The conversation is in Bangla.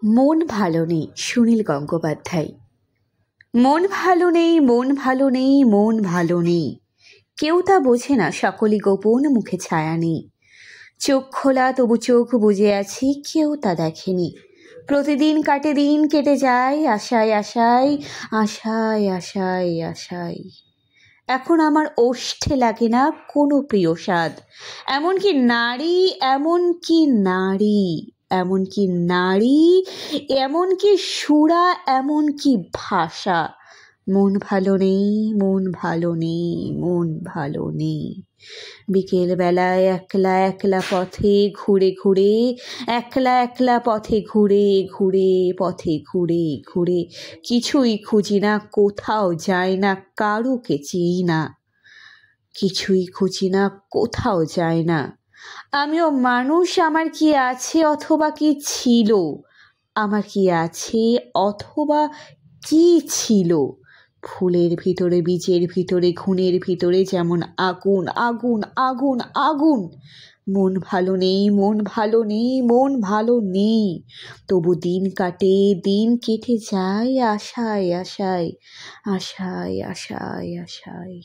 মন ভালো নেই, সুনীল গঙ্গোপাধ্যায়। মন ভালো নেই, মন ভালো নেই, মন ভালো নেই, কেউ তা বোঝে না, সকলই গোপন, মুখে ছায়া নেই। চোখ খোলা তবু চোখ বুজে আছি, কেউ তা দেখেনি। প্রতিদিন কাটে দিন, কেটে যায় আশায় আশায়, আশায় আশায় আশায়। এখন আমার ওষ্ঠে লাগে না কোনো প্রিয় স্বাদ, এমনকি নারী, এমনকি নারী, এমনকি নারী, এমনকি সুরা, এমনকি ভাষা। মন ভালো নেই, মন ভালো নেই, মন ভালো নেই। বিকেল বেলায় একলা একলা পথে ঘুরে ঘুরে, একলা একলা পথে ঘুরে ঘুরে, পথে ঘুরে ঘুরে কিছুই খুঁজি না, কোথাও যাই না, কারুকে চিনি না। কিছুই খুঁজি না, কোথাও যায় না। আমিও মানুষ, আমার কি আছে অথবা কি ছিল, আমার কি আছে অথবা কি ছিল। ফুলের ভিতরে, বীজের ভিতরে, ঘুণের ভিতরে যেমন আগুন, আগুন, আগুন, আগুন। মন ভালো নেই, মন ভালো নেই, মন ভালো নেই, তবু দিন কাটে, দিন কেটে যায় আশায় আশায়, আশায় আশায় আশায়।